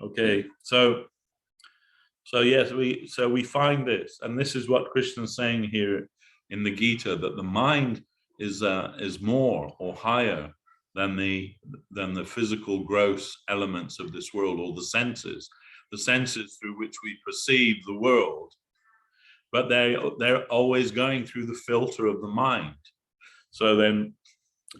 Okay, so yes, we find this, and this is what Krishna is saying here in the Gita, that the mind is more or higher than the physical gross elements of this world, or the senses through which we perceive the world. But they're always going through the filter of the mind. So then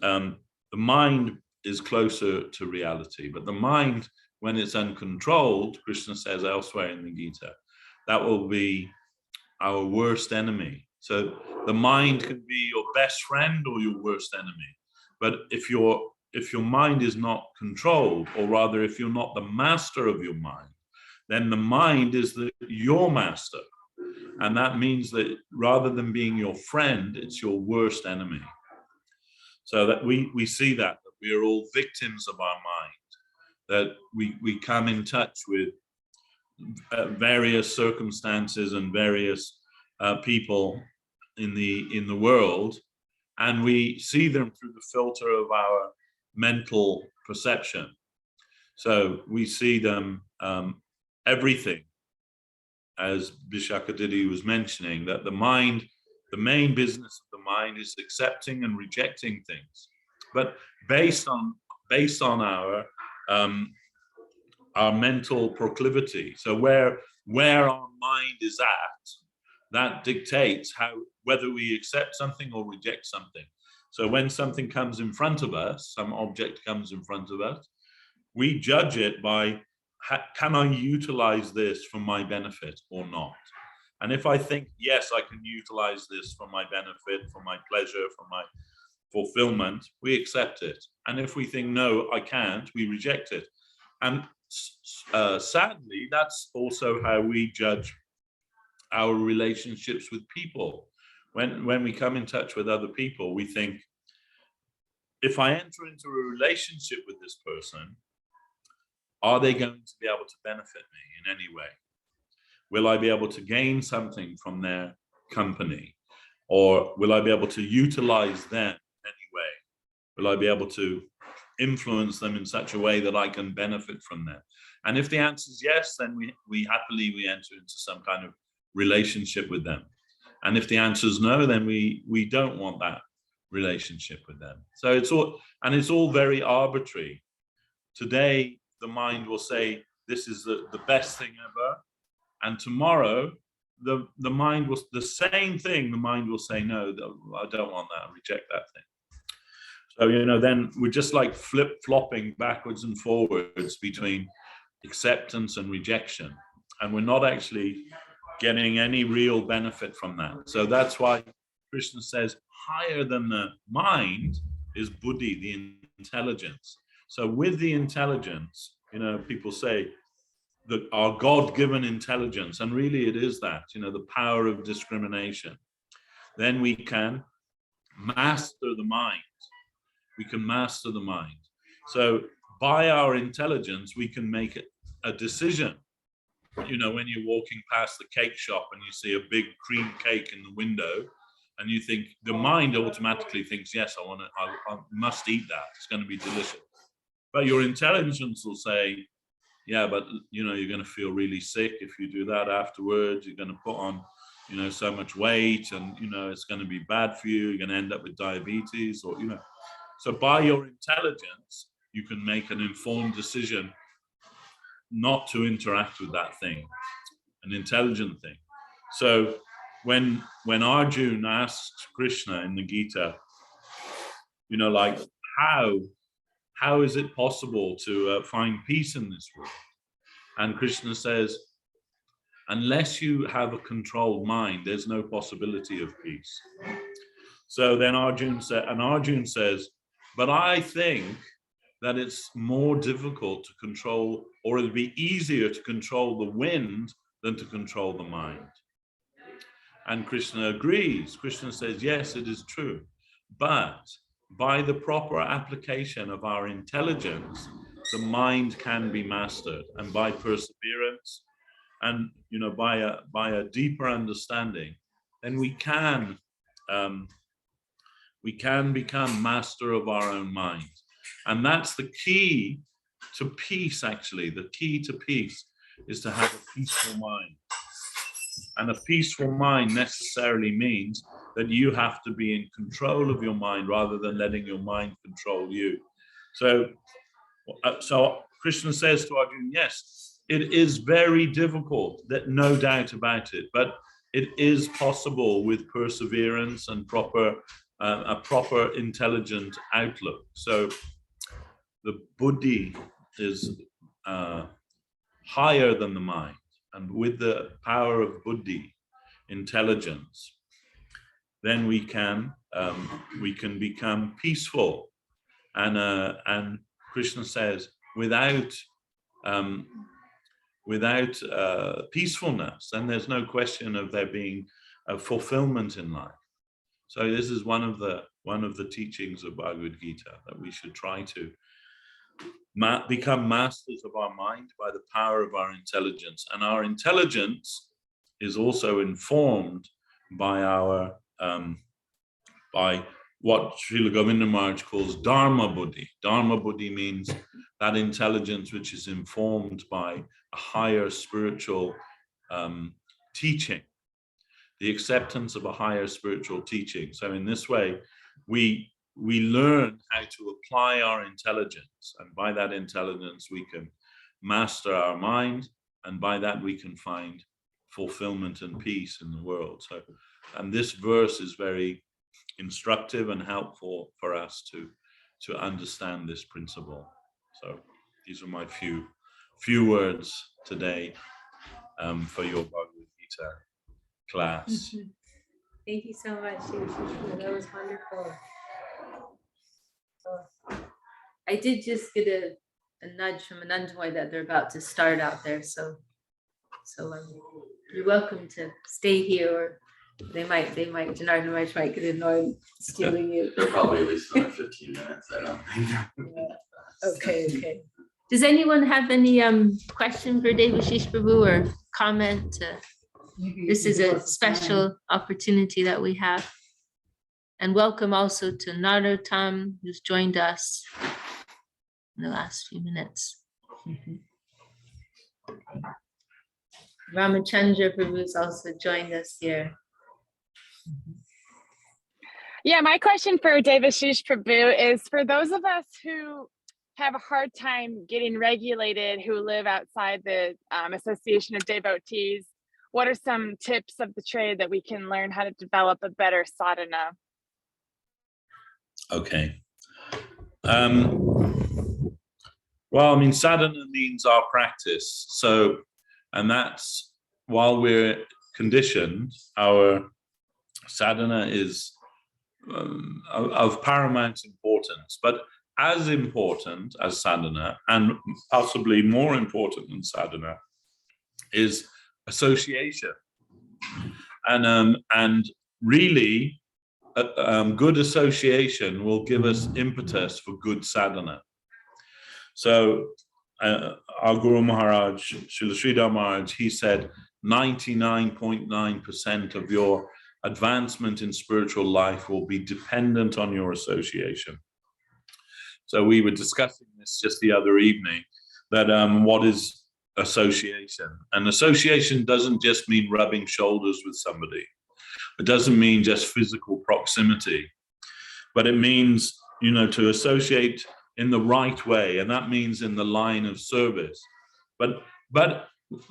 the mind is closer to reality, but the mind, when it's uncontrolled, Krishna says elsewhere in the Gita, that will be our worst enemy. So the mind can be your best friend or your worst enemy. But if your mind is not controlled, or rather if you're not the master of your mind, then the mind is your master. And that means that rather than being your friend, it's your worst enemy. So that we see that we are all victims of our mind, that we come in touch with various circumstances and various people in the world, and we see them through the filter of our mental perception. So we see them, everything, as Vishakaditi was mentioning, that the main business of the mind is accepting and rejecting things, but based on our mental proclivity. So where our mind is at, that dictates whether we accept something or reject something. So when something comes in front of us, some object comes in front of us, we judge it by, can I utilize this for my benefit or not? And if I think, yes, I can utilize this for my benefit, for my pleasure, for my fulfillment, we accept it. And if we think, no, I can't, we reject it. And sadly, that's also how we judge our relationships with people. When we come in touch with other people, we think, if I enter into a relationship with this person, are they going to be able to benefit me in any way? Will I be able to gain something from their company? Or will I be able to utilize them in any way? Will I be able to influence them in such a way that I can benefit from them? And if the answer is yes, then we happily enter into some kind of relationship with them. And if the answer is no, then we don't want that relationship with them. So it's all very arbitrary. Today, the mind will say, this is the best thing ever. And tomorrow, the mind will, the same thing, the mind will say, no, I don't want that, reject that thing. So, then we're just like flip-flopping backwards and forwards between acceptance and rejection. And we're not actually getting any real benefit from that. So that's why Krishna says higher than the mind is buddhi, the intelligence. So with the intelligence, people say that our God-given intelligence, and really it is that, the power of discrimination, then we can master the mind. We can master the mind. So by our intelligence, we can make a decision. When you're walking past the cake shop and you see a big cream cake in the window, and you think, the mind automatically thinks, yes, I must eat that. It's going to be delicious. But your intelligence will say, yeah, but you're going to feel really sick if you do that afterwards. You're going to put on, so much weight, and it's going to be bad for you. You're going to end up with diabetes, or So by your intelligence, you can make an informed decision not to interact with that thing, an intelligent thing. So when Arjuna asks Krishna in the Gita, like how is it possible to find peace in this world? And Krishna says, unless you have a controlled mind, there's no possibility of peace. So then Arjuna says, but I think that it's more difficult to control, or it'll be easier to control the wind than to control the mind. And Krishna agrees. Krishna says, yes, it is true. But by the proper application of our intelligence, the mind can be mastered. And by perseverance and, by a deeper understanding, then we can become master of our own mind. And that's the key to peace, actually. The key to peace is to have a peaceful mind. And a peaceful mind necessarily means that you have to be in control of your mind rather than letting your mind control you. So Krishna says to Arjuna, yes, it is very difficult, that no doubt about it, but it is possible with perseverance and a proper intelligent outlook. So the buddhi is higher than the mind, and with the power of buddhi, intelligence, then we can become peaceful. And Krishna says, without peacefulness, then there's no question of there being a fulfillment in life. So this is one of the teachings of Bhagavad Gita, that we should try to become masters of our mind by the power of our intelligence. And our intelligence is also informed by our by what Srila Govinda Maharaj calls Dharma Buddhi. Dharma Buddhi means that intelligence which is informed by a higher spiritual teaching, the acceptance of a higher spiritual teaching. So in this way, we learn how to apply our intelligence, and by that intelligence we can master our mind, and by that we can find fulfillment and peace in the world. So, and this verse is very instructive and helpful for us to understand this principle. So these are my few words today for your Bhagavad Gita class. Thank you so much. That was wonderful. I did just get a nudge from Anandamoy that they're about to start out there, so you're welcome to stay here, or they might Janardhan Maharaj might get annoyed stealing you. They'll probably at least another 15 minutes, I don't think. Yeah. Okay. Does anyone have any question for Devashis Prabhu or comment? This is a special opportunity that we have. And welcome also to Narottam, who's joined us in the last few minutes. Ramachandra Prabhu's also joined us here. Yeah, my question for Devashis Prabhu is, for those of us who have a hard time getting regulated, who live outside the Association of Devotees, what are some tips of the trade that we can learn how to develop a better sadhana? Okay. Well, I mean, sadhana means our practice. So, and that's, while we're conditioned, our sadhana is of paramount importance. But as important as sadhana, and possibly more important than sadhana, is association. And really, good association will give us impetus for good sadhana. So our Guru Maharaj, Srila Sridhar Maharaj, he said 99.9% of your advancement in spiritual life will be dependent on your association. So we were discussing this just the other evening, that what is association? And association doesn't just mean rubbing shoulders with somebody. It doesn't mean just physical proximity, but it means, to associate in the right way, and that means in the line of service. But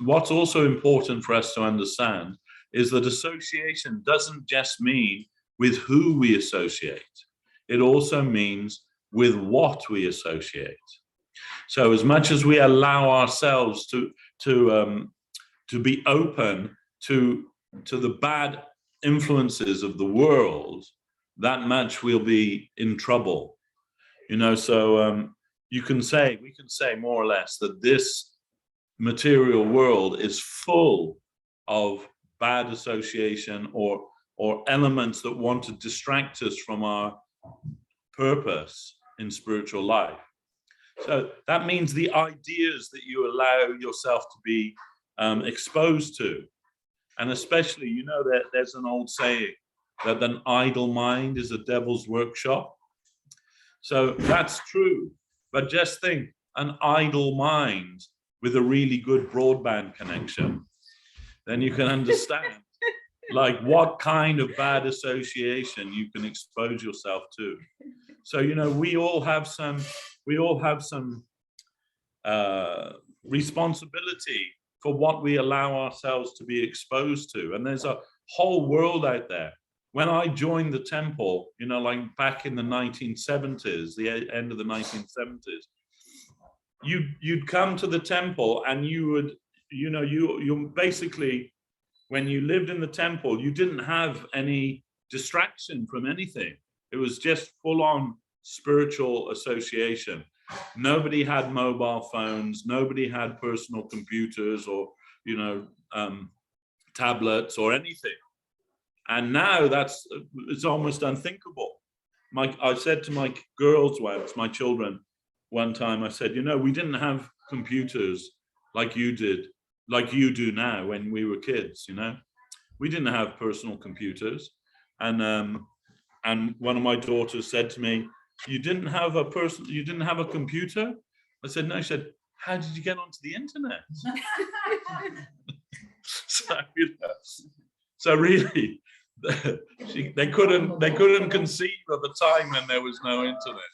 what's also important for us to understand is that association doesn't just mean with who we associate. It also means with what we associate. So as much as we allow ourselves to be open to the bad influences of the world, that much we'll be in trouble. So we can say more or less that this material world is full of bad association or elements that want to distract us from our purpose in spiritual life. So that means the ideas that you allow yourself to be exposed to. And especially, that there's an old saying that an idle mind is a devil's workshop. So that's true. But just think, an idle mind with a really good broadband connection, then you can understand like what kind of bad association you can expose yourself to. So, you know, we all have some responsibility for what we allow ourselves to be exposed to. And there's a whole world out there. When I joined the temple, you know, like back in the 1970s, the end of the 1970s, you'd come to the temple and you would, you know, you basically, when you lived in the temple, you didn't have any distraction from anything. It was just full on spiritual association. Nobody had mobile phones, nobody had personal computers or, you know, tablets or anything. And now it's almost unthinkable. I said to my girls once, my children, one time, I said, you know, we didn't have computers like you did, like you do now when we were kids, you know. We didn't have personal computers. And one of my daughters said to me, you didn't have a computer? I said, no. She said, how did you get onto the internet? So really, they couldn't conceive of a time when there was no internet.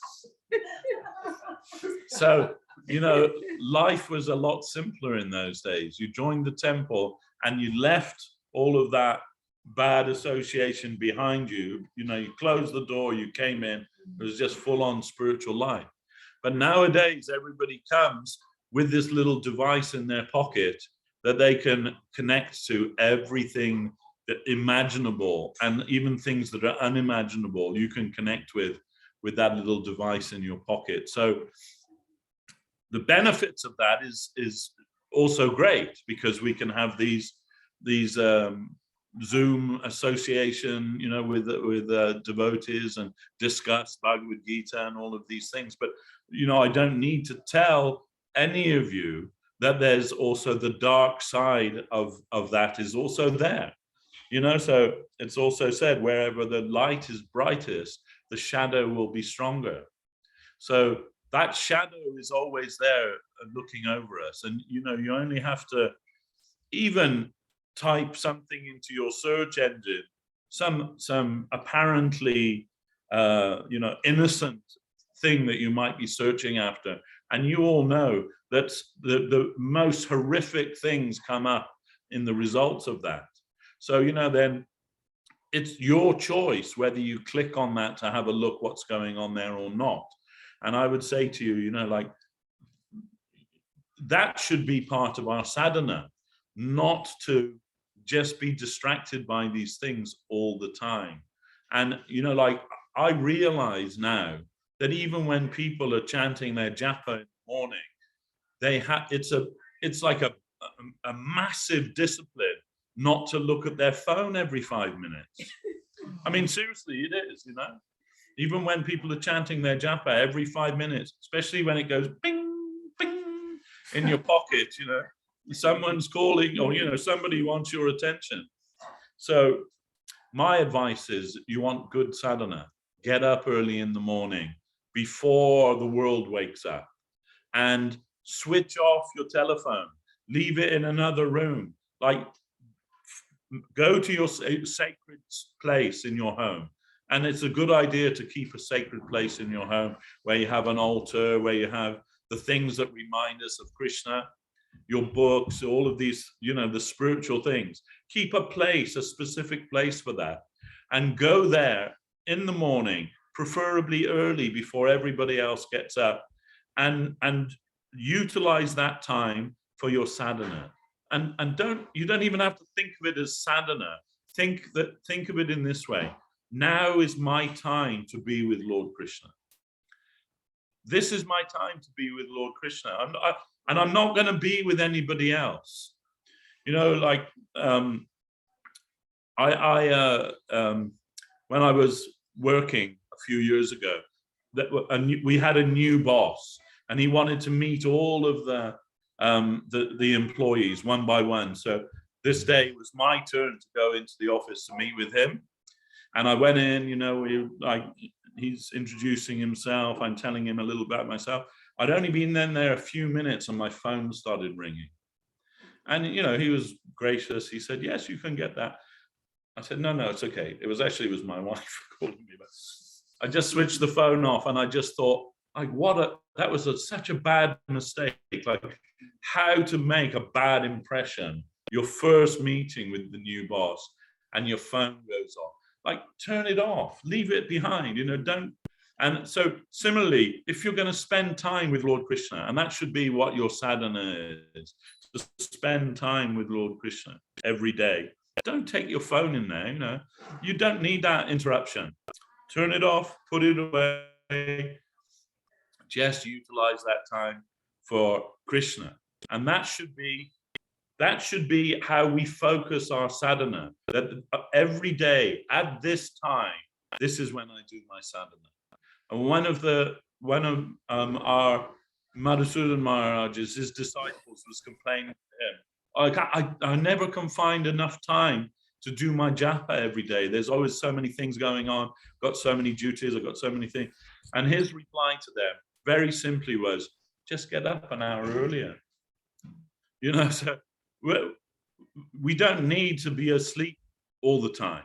So, you know, life was a lot simpler in those days. You joined the temple and you left all of that bad association behind you. You know, you closed the door, you came in, it was just full on spiritual life. But nowadays, everybody comes with this little device in their pocket that they can connect to everything that imaginable, and even things that are unimaginable, you can connect with that little device in your pocket. So the benefits of that is also great, because we can have these Zoom association, you know, with devotees and discuss Bhagavad Gita and all of these things. But, you know, I don't need to tell any of you that there's also the dark side of that is also there. You know, so it's also said, wherever the light is brightest, the shadow will be stronger. So that shadow is always there looking over us. And, you know, you only have to even type something into your search engine, some apparently, you know, innocent thing that you might be searching after. And you all know that the most horrific things come up in the results of that. So, you know, then it's your choice whether you click on that to have a look what's going on there or not. And I would say to you, you know, like, that should be part of our sadhana, not to just be distracted by these things all the time. And, you know, like, I realize now that even when people are chanting their japa in the morning, it's like a massive discipline not to look at their phone every 5 minutes. I mean, seriously, it is, you know. Even when people are chanting their japa every 5 minutes, especially when it goes bing, bing in your pocket, you know, someone's calling, or, you know, somebody wants your attention. So my advice is, you want good sadhana, get up early in the morning before the world wakes up and switch off your telephone, leave it in another room, like go to your sacred place in your home. And it's a good idea to keep a sacred place in your home where you have an altar, where you have the things that remind us of Krishna, your books, all of these, you know, the spiritual things. Keep a place, a specific place for that, and go there in the morning, preferably early before everybody else gets up, and utilize that time for your sadhana. And you don't even have to think of it as sadhana. Think of it in this way. Now is my time to be with Lord Krishna. This is my time to be with Lord Krishna. And I'm not going to be with anybody else. You know, like, when I was working a few years ago, we had a new boss, and he wanted to meet all of the employees one by one. So this day it was my turn to go into the office to meet with him. And I went in, you know, he's introducing himself. I'm telling him a little about myself. I'd only been in there a few minutes and my phone started ringing. And, you know, he was gracious. He said, yes, you can get that. I said, no, it's okay. It was my wife calling me. But I just switched the phone off and I just thought, like, that was such a bad mistake. Like, how to make a bad impression, your first meeting with the new boss, and your phone goes off. Like, turn it off, leave it behind, you know, don't. And so similarly, if you're going to spend time with Lord Krishna, and that should be what your sadhana is, to spend time with Lord Krishna every day, don't take your phone in there, you know, you don't need that interruption. Turn it off, put it away, just utilize that time for Krishna. And that should be how we focus our sadhana, that every day at this time, this is when I do my sadhana. And one of our Madhusudan Maharaj's, his disciples, was complaining to him, I never can find enough time to do my japa every day. There's always so many things going on, got so many duties, I've got so many things. And his reply to them very simply was, just get up an hour earlier. You know, so we don't need to be asleep all the time.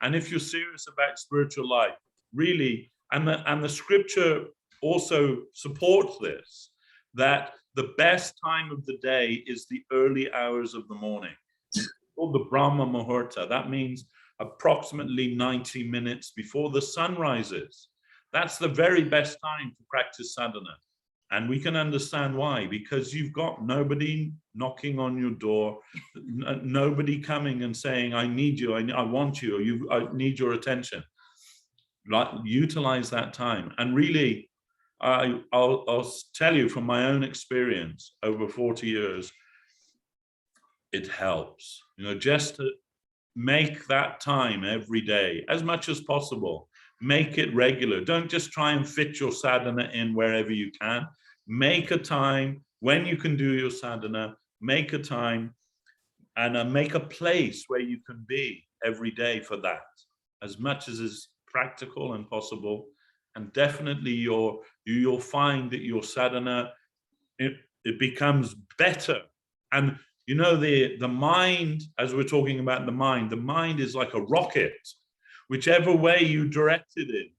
And if you're serious about spiritual life, really, and the scripture also supports this, that the best time of the day is the early hours of the morning. It's called the Brahma Muhurta. That means approximately 90 minutes before the sun rises. That's the very best time to practice sadhana. And we can understand why, because you've got nobody knocking on your door, nobody coming and saying, I need you, I want you, or I need your attention. Utilize that time. And really, I'll tell you from my own experience over 40 years, it helps, you know, just to make that time every day as much as possible. Make it regular. Don't just try and fit your sadhana in wherever you can. Make a time when you can do your sadhana, make a time and make a place where you can be every day for that, as much as is practical and possible. And definitely you'll find that your sadhana, it becomes better. And you know, the mind, as we're talking about the mind is like a rocket. Whichever way you direct it in,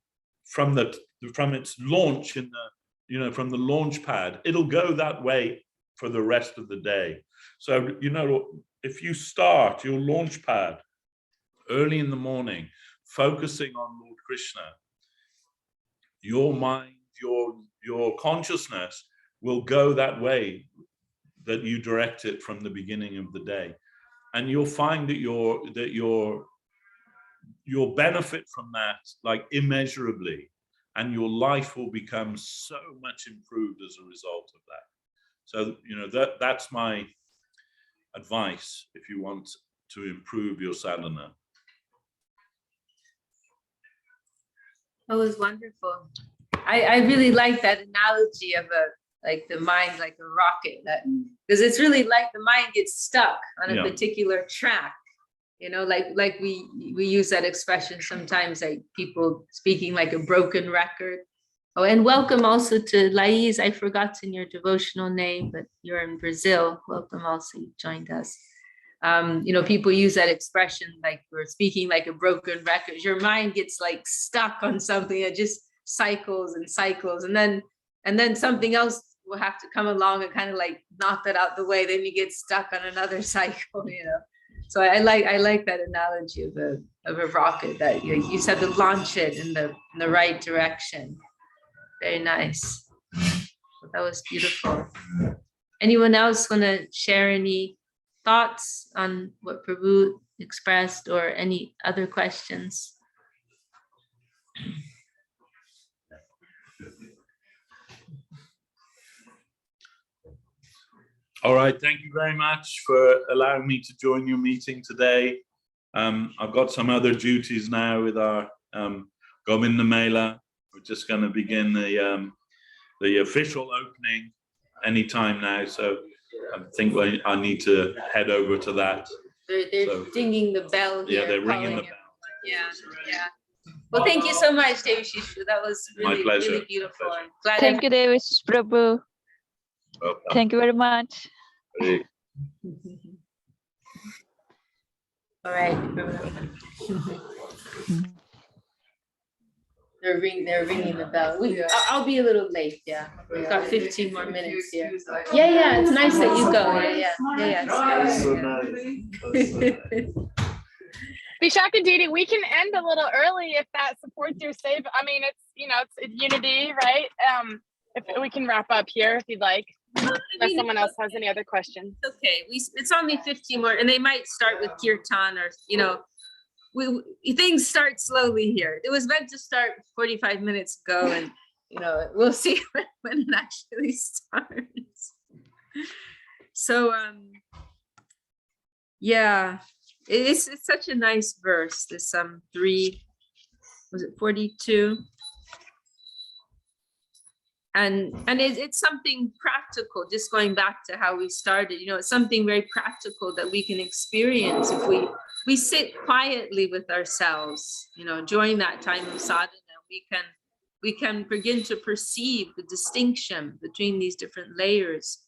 from its launch in the, you know, from the launch pad, it'll go that way for the rest of the day. So, you know, if you start your launch pad early in the morning, focusing on Lord Krishna, your mind, your consciousness will go that way that you direct it from the beginning of the day. And you'll find that you'll benefit from that like immeasurably, and your life will become so much improved as a result of that. So, you know, that's my advice if you want to improve your sadhana. That was wonderful. I really like that analogy of the mind like a rocket, that because it's really like the mind gets stuck on a particular track. You know, like we use that expression sometimes, like people speaking like a broken record. Oh, and welcome also to Laiz. I've forgotten your devotional name, but you're in Brazil. Welcome also, you joined us. You know, people use that expression like we're speaking like a broken record. Your mind gets like stuck on something that just cycles and cycles, and then something else will have to come along and kind of like knock that out the way. Then you get stuck on another cycle, you know. So I like that analogy of a rocket, that you said to launch it in the right direction. Very nice. So that was beautiful. Anyone else want to share any thoughts on what Prabhu expressed, or any other questions? All right, thank you very much for allowing me to join your meeting today. I've got some other duties now with our Govinda Mela. We're just going to begin the official opening anytime now, so I think I need to head over to that. They're dinging the bell here. Yeah, they're ringing the bell. Yeah. Well, thank you so much, Devashis. That was My really, pleasure. really beautiful. I'm glad Thank you, Devashis Prabhu. Welcome. Thank you very much. Hey. All right. They're ringing the bell. I'll be a little late. Yeah, we've got 15 more minutes here. Yeah, it's nice that you go. Vishaka Didi, we can end a little early if that supports your save. I mean, it's unity, right? If we can wrap up here if you'd like. Unless someone else has any other questions. Okay, it's only 15 more, and they might start with kirtan or things start slowly here. It was meant to start 45 minutes ago, and we'll see when it actually starts. So yeah, it's such a nice verse. This 42? And it's something practical, just going back to how we started, it's something very practical that we can experience if we sit quietly with ourselves, during that time of sadhana. We can begin to perceive the distinction between these different layers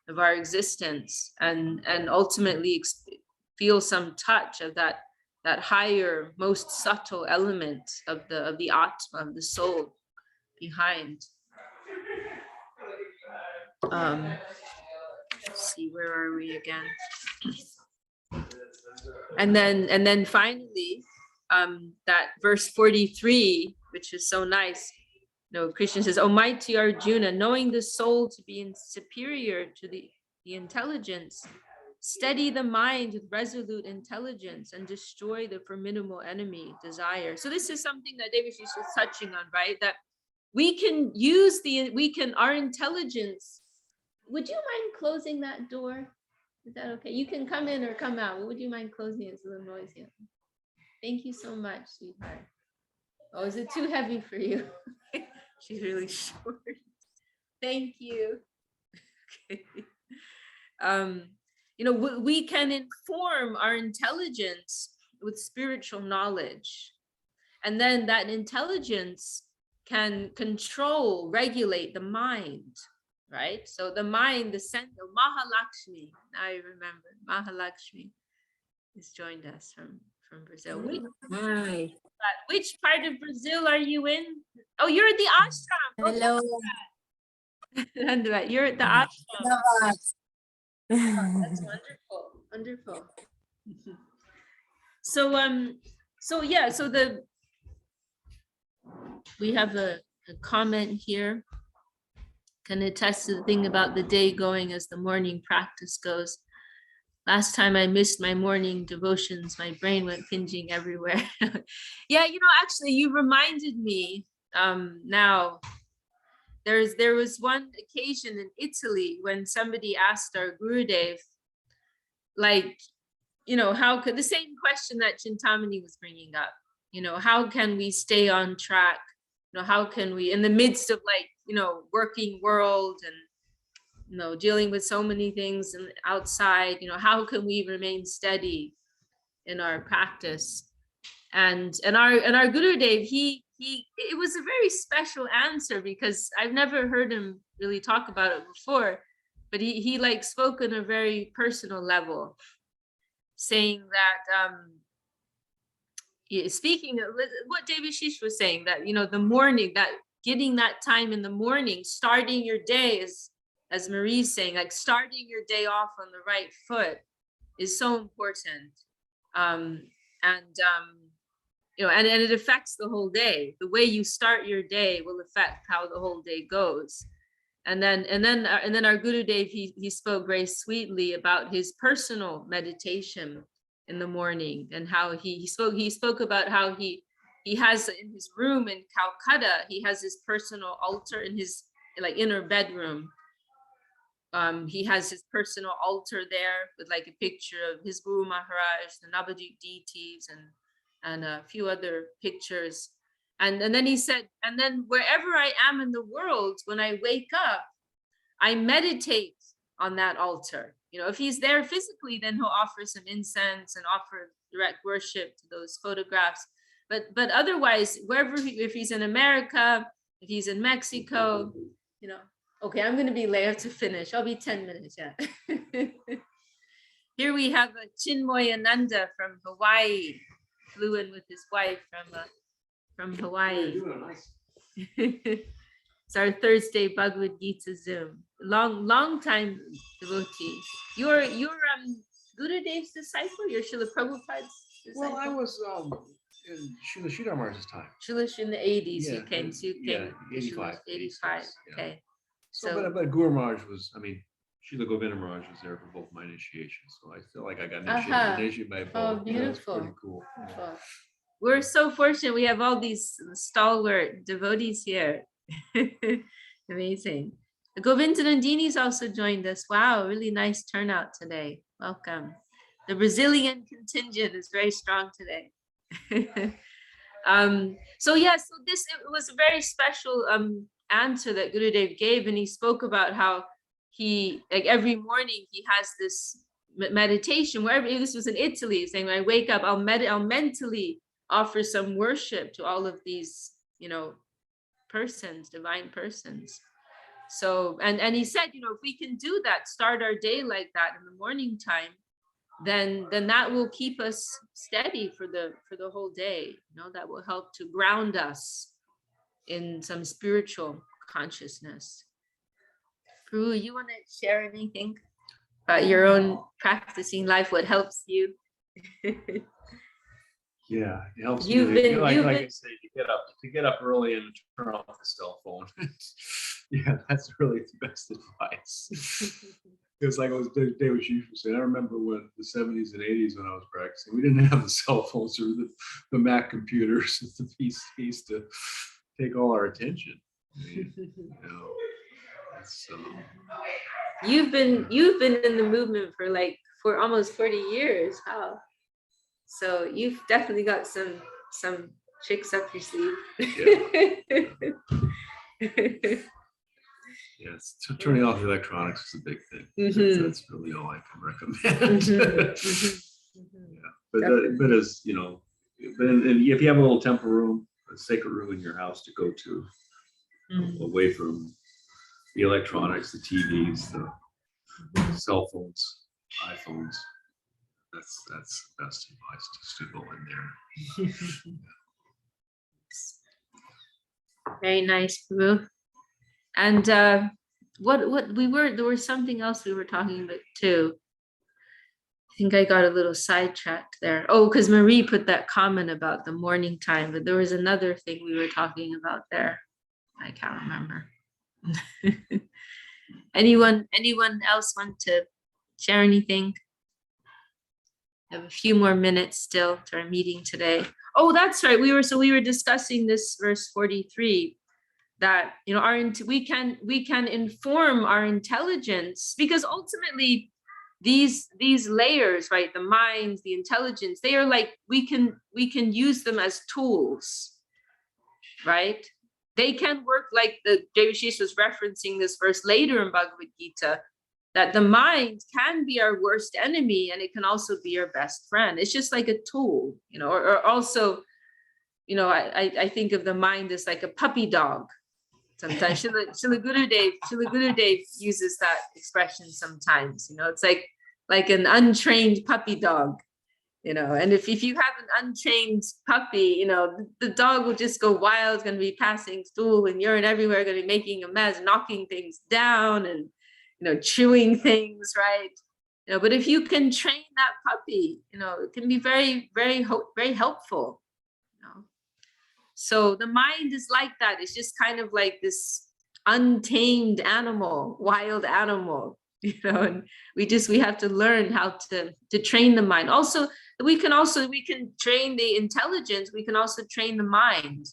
of our existence, and ultimately feel some touch of that higher, most subtle element of the Atma, of the soul behind. Let's see, where are we again? And then finally, that verse 43, which is so nice. Krishna says, "O mighty Arjuna, knowing the soul to be superior to the intelligence, steady the mind with resolute intelligence and destroy the formidable enemy, desire." So this is something that Devashis was touching on, right? That we can use our intelligence. Would you mind closing that door? Is that okay? You can come in or come out. Would you mind closing it? It's a little noisy. Thank you so much, sweetheart. Oh, is it too heavy for you? She's really short. Thank you. Okay. We can inform our intelligence with spiritual knowledge, and then that intelligence can control, regulate the mind. Right? So the mind, the center, Mahalakshmi, I remember, Mahalakshmi has joined us from Brazil. Hi. Which part of Brazil are you in? Oh, you're at the ashram. Hello. You're at the ashram. Oh, that's wonderful. So we have a comment here. Can attest to the thing about the day going as the morning practice goes. Last time I missed my morning devotions, my brain went pinging everywhere. Yeah, actually you reminded me now. There was one occasion in Italy when somebody asked our Gurudev, how could, the same question that Chintamani was bringing up, how can we stay on track? How can we, in the midst of working world and dealing with so many things and outside, how can we remain steady in our practice? And our Gurudev, it was a very special answer, because I've never heard him really talk about it before, but he spoke on a very personal level, saying that speaking of what Devashis was saying, that the morning, that getting that time in the morning, starting your day, as Marie's saying, starting your day off on the right foot is so important. And it affects the whole day. The way you start your day will affect how the whole day goes. And then our Gurudev, he spoke very sweetly about his personal meditation in the morning, and how he spoke about how he has in his room in Calcutta, he has his personal altar in his inner bedroom. He has his personal altar there with a picture of his Guru Maharaj, the Navadvip deities, and a few other pictures. And then he said, and then wherever I am in the world, when I wake up, I meditate on that altar. If he's there physically, then he'll offer some incense and offer direct worship to those photographs. But otherwise, wherever if he's in America, if he's in Mexico, okay, I'm going to be late. I have to finish. I'll be 10 minutes. Yeah. Here we have a Chinmoy Ananda from Hawaii, flew in with his wife from Hawaii. It's our Thursday Bhagavad Gita Zoom. Long time devotee. You're Gurudev's disciple. You're Srila Prabhupada's disciple. Well, I was in Srila Sridhar Maharaj's time. Srila in the 80s. Yeah, You came. So you came. 85. 85. Yeah. Okay. So, but Guru Maharaj was, Srila Govinda Maharaj was there for both my initiations. So I feel like I got initiated by both. Oh, beautiful. That's pretty cool. Beautiful. We're so fortunate. We have all these stalwart devotees here. Amazing. Govinda Nandini's also joined us. Wow, really nice turnout today. Welcome. The Brazilian contingent is very strong today. So this it was a very special answer that Gurudev gave, and he spoke about how he, like, every morning he has this meditation. Wherever this was in Italy, saying, when I wake up, I'll mentally offer some worship to all of these, persons, divine persons. So, and he said, if we can do that, start our day like that in the morning time, then that will keep us steady for the whole day. That will help to ground us in some spiritual consciousness. Prabhu, you want to share anything about your own practicing life? What helps you? Yeah, it helps You've me. been- Like you've I been- say, to get up early and turn off the cell phone. Yeah, that's really the best advice. Because like I was Devashis was saying, I remember when the 70s and 80s when I was practicing, we didn't have the cell phones or the Mac computers, the PCs to take all our attention. You've been in the movement for almost 40 years. Wow. So you've definitely got some tricks up your sleeve. Yes, turning off the electronics is a big thing. Mhm. That's really all I can recommend. Yeah, but as if you have a little temple room, a sacred room in your house to go to, away from the electronics, the TVs, the cell phones, iPhones, that's the best advice, just to go in there. Very nice, Prabhu. And there was something else we were talking about too. I think I got a little sidetracked there. Oh, because Marie put that comment about the morning time, but there was another thing we were talking about there. I can't remember. Anyone else want to share anything? I have a few more minutes still to our meeting today. Oh, that's right. We were discussing this verse 43, that we can inform our intelligence, because ultimately these layers, right, the minds, the intelligence, they are like, we can use them as tools, right? They can work like the Devashis was referencing this verse later in Bhagavad Gita, that the mind can be our worst enemy and it can also be our best friend. It's just like a tool, or also, I think of the mind as like a puppy dog. Sometimes Srila Gurudev uses that expression sometimes. It's like an untrained puppy dog, and if you have an untrained puppy, the dog will just go wild, going to be passing stool and urine everywhere, going to be making a mess, knocking things down and chewing things, right? But if you can train that puppy, it can be very, very, very helpful. So the mind is like that. It's just kind of like this untamed animal, wild animal, and we have to learn how to train the mind. Also, we can train the intelligence. We can also train the mind,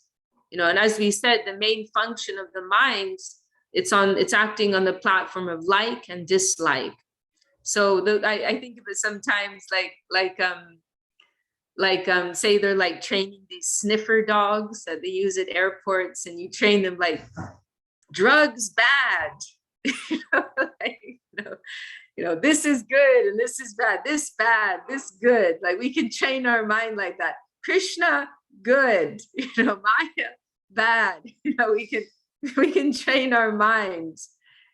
and as we said, the main function of the mind, it's acting on the platform of like and dislike. So I think of it sometimes like say they're like training these sniffer dogs that they use at airports, and you train them like drugs bad. This is good and this is bad, this bad, this good. Like we can train our mind like that. Krishna good. Maya, bad. We can train our minds,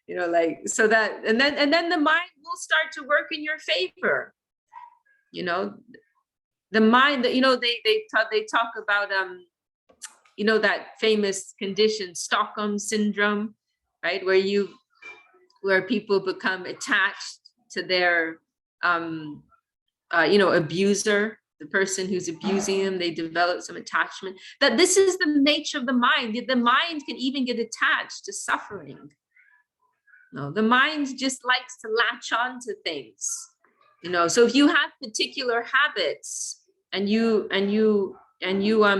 like, so that, and then the mind will start to work in your favor. The mind that, they talk about, that famous condition, Stockholm syndrome, right? Where people become attached to their, abuser, the person who's abusing them. They develop some attachment. That this is the nature of the mind. The mind can even get attached to suffering. No, the mind just likes to latch on to things. So if you have particular habits and you indulge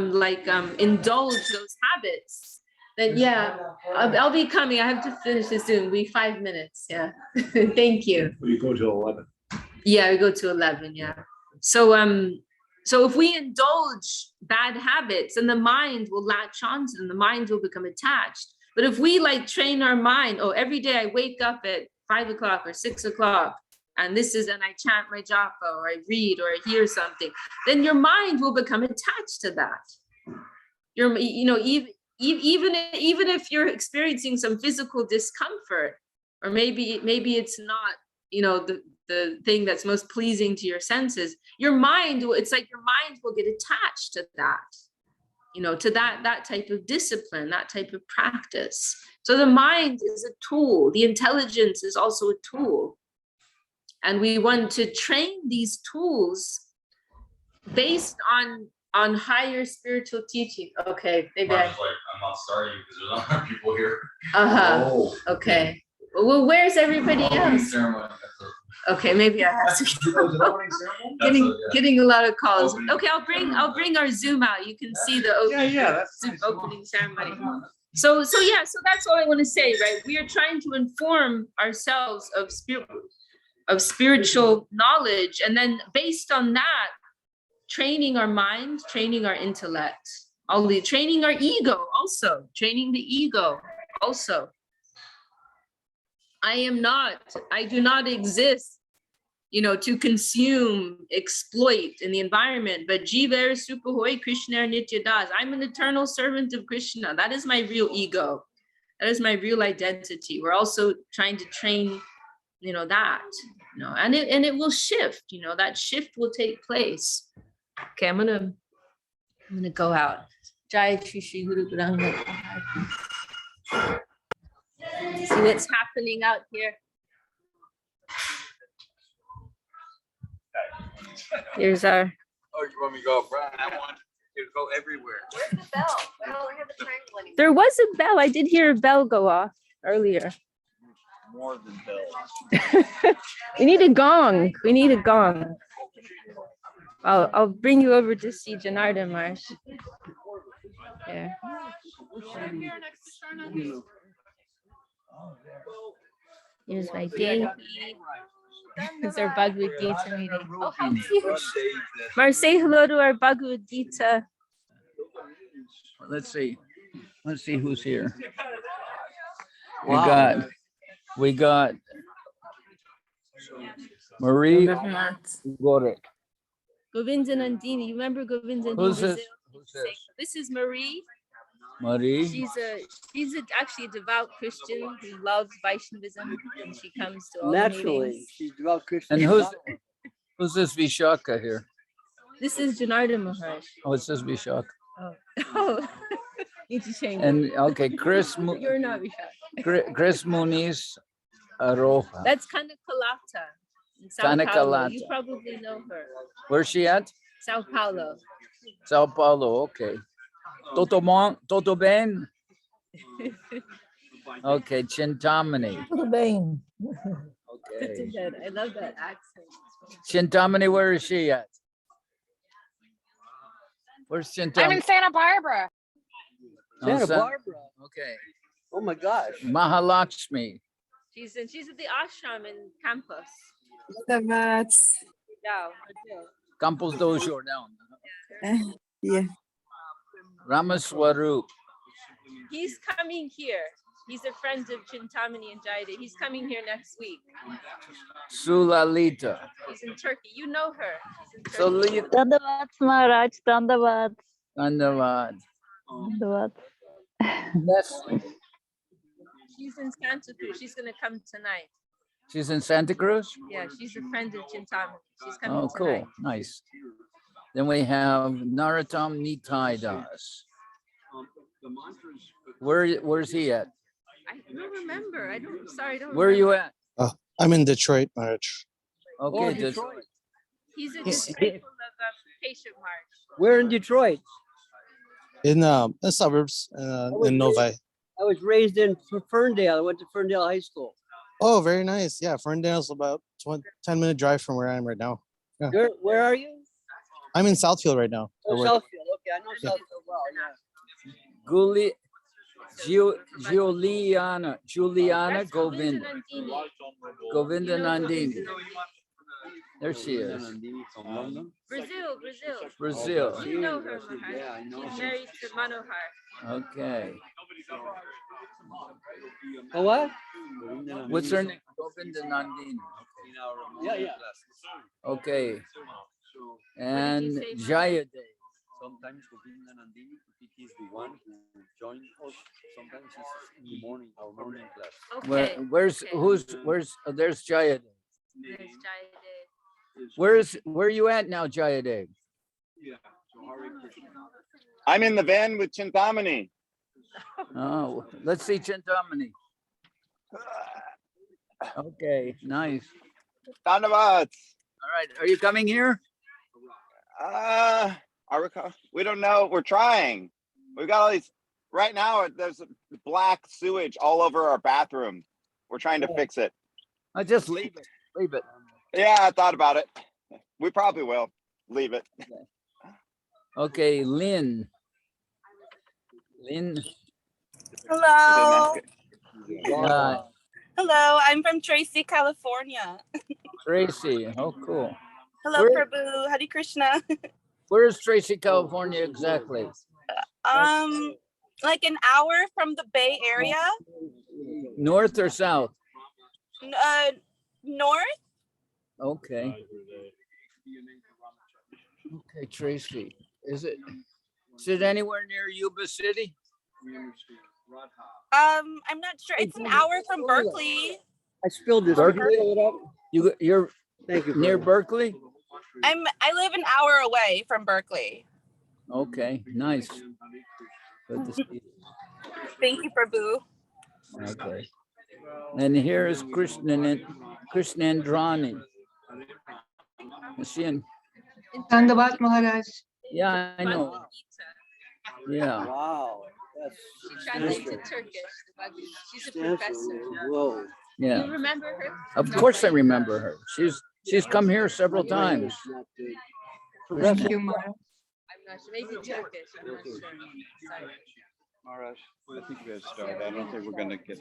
those habits, then yeah, I'll be coming. I have to finish this Zoom. We 5 minutes. Yeah. Thank you. We go till 11. Yeah, we go to 11. Yeah. So if we indulge bad habits, then the mind will latch onto them. The mind will become attached. But if we train our mind, every day I wake up at 5 o'clock or 6 o'clock, and I chant my japa, or I read, or I hear something, then your mind will become attached to that. Even if you're experiencing some physical discomfort, or maybe it's not, the thing that's most pleasing to your senses, your mind will get attached to that, to that type of discipline, that type of practice. So the mind is a tool. The intelligence is also a tool. And we want to train these tools based on higher spiritual teaching. Okay, maybe I'm not starting because there's other people here. Okay. Well, where's everybody else? Ceremony. Okay, maybe I have to. Getting a lot of calls. Okay, I'll bring our Zoom out. You can see the Zoom opening ceremony. So that's all I want to say, right? We are trying to inform ourselves of spiritual knowledge, and then based on that, training our mind, training our intellect, training our ego, also training the ego, also. I do not exist, to consume, exploit in the environment, but Jiver Supahoy Krishna Nitya Das. I'm an eternal servant of Krishna. That is my real ego. That is my real identity. We're also trying to train, that, and it will shift, that shift will take place. Okay, I'm gonna go out. Jai Shri Shri Guru Guranga. See what's happening out here. Here's our. Oh, you want me to go up front? I want you to go everywhere. Where's the bell? I don't have the triangle anymore. There was a bell. I did hear a bell go off earlier. More than bells. We need a gong. I'll bring you over to see Janardhan Marsh. Yeah. Here's my Dehi. This is our Bhagavad Gita meeting. Oh, how cute. Mar, say hello to our Bhagavad Gita. Let's see who's here. Wow. We got Marie Gorik. Govinda Nandini. You remember Govinda Nandini? Who's this? This is Marie. Marie. She's actually a devout Christian who loves Vaishnavism, and she comes to all naturally the meetings. she's devout Christian. And who's this Vishaka here? This is Janardhan Maharaj. Oh, it says Vishaka. Oh. Need to change. And okay, Chris. You're not Vishaka. Chris Muniz Aroha. That's Kanakalata in Sao Paulo. You probably know her. Where's she at? Sao Paulo. Sao Paulo. Okay. Toto Ben. Okay, Chintamani. Okay. I love that accent. Chintamani, where is she at? Where's Chintamani? I'm in Santa Barbara. Santa Barbara. Okay. Oh my gosh. Mahalakshmi. She's at the ashram in campus. Campus Dojo down. Yeah. Ramaswarup. He's coming here. He's a friend of Chintamani and Jayade. He's coming here next week. Sulalita. He's in Turkey. You know her. Sulita. Dandavat Maharaj, Dandavat. Dhanyavad. Dhanyavad. Yes, She's in Santa Cruz. She's gonna come tonight. she's in Santa Cruz. Yeah, she's a friend of Chintamani. She's coming Oh, tonight. cool, nice. Then we have Narottam Nitai Das. Where's he at? I don't remember. Sorry, I don't Where are you remember. at? I'm in Detroit, Maharaj. Okay, Detroit. He's a Yes. disciple of Patient March. Where in Detroit? In the suburbs in Novi. I was raised in Ferndale. I went to Ferndale High School. Oh, very nice. Yeah, Ferndale's about 10-minute drive from where I am right now. Where are you? I'm in Southfield right now. I Oh, work- Southfield. Okay, I know Southfield well. Yeah. Juliana That's Govind. Nandini. Govinda You know Nandini. There she is. Brazil. Brazil. You know her, Yeah, I Maharaj. know She's her. married to Manohar. Okay. Oh, what? What's her name? Govinda Nandini. Yeah. Okay. What And did you say, Jaya Day. Sometimes Govinda Nandini, it is the one who joined us. Sometimes it's in the morning, our morning class. Okay. Where's there's Jaya Day. There's Jayadeva. Where are you at now, Jaya Day? I'm in the van with Chintamani. Oh, let's see Chintamani. Okay, nice. Dhanyavad. All right, are you coming here? We don't know. We're trying. We've got all these. Right now, there's black sewage all over our bathroom. We're trying to fix it. I just leave it. Leave it. Yeah, I thought about it. We probably will leave it. Okay, Lynn. Lynn. Hello. Uh, Hello, I'm from Tracy, California. Tracy. Oh, cool. Hello, Where- Prabhu. Hare Krishna. Where is Tracy, California exactly? Like an hour from the Bay Area. North or south? North. Okay. Okay, Tracy. Is it anywhere near Yuba City? I'm not sure. It's an hour from Berkeley. I spilled this. Berkeley? You're Thank you. near Berkeley? I live an hour away from Berkeley. Okay, nice. Good to see you. Thank you, Prabhu. Okay. And here is Krishnendrani. Is she in? Dhanyavad Maharaj. Yeah, I know. Yeah. Wow. She translates to Turkish. She's a professor. Whoa. Yeah. You remember her? Of course I remember her. She's come here several times. Thank you, Maharaj. I'm not sure. Maybe Turkish. I'm not sure. Sorry. Maharaj, I think we have to start. I don't think we're going to get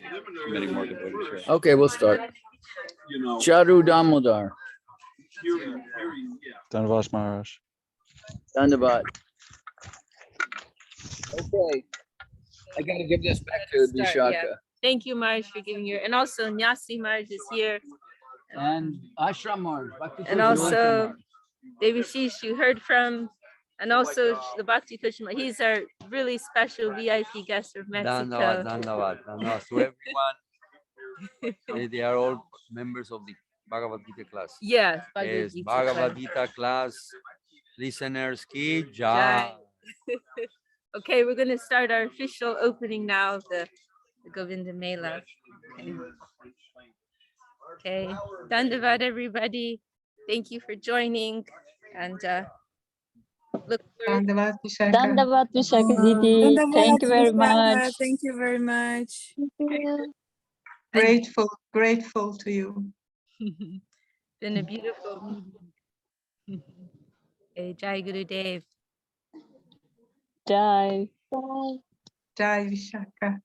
many more devotees here. Okay, we'll start. Charu Damodar. Dhanyavad Maharaj. Dhanyavad. Okay. I gotta give this back to Start, Vishaka. yeah. Thank you, Marge, for giving your, and also Nyasi Marge is here. And Ashram Marge. And also Devashis, you heard from, and also the Bhakti Kushma. He's our really special VIP guest from Mexico. Dhanyavad. To everyone, they are all members of the Bhagavad Gita class. Yes, Yes, Gita Bhagavad class. Gita class listeners ki Jai. jai. Okay, we're going to start our official opening now of the Govinda Mela. Okay, Dhanyavad everybody. Thank you for joining, and look for Dhanyavad Vishaka. Dhanyavad Vishaka Didi. Thank you very much. Thank you very much. Grateful to you. been a beautiful meeting. Okay, Jai Guru Dev. Jai. Jai Vishaka.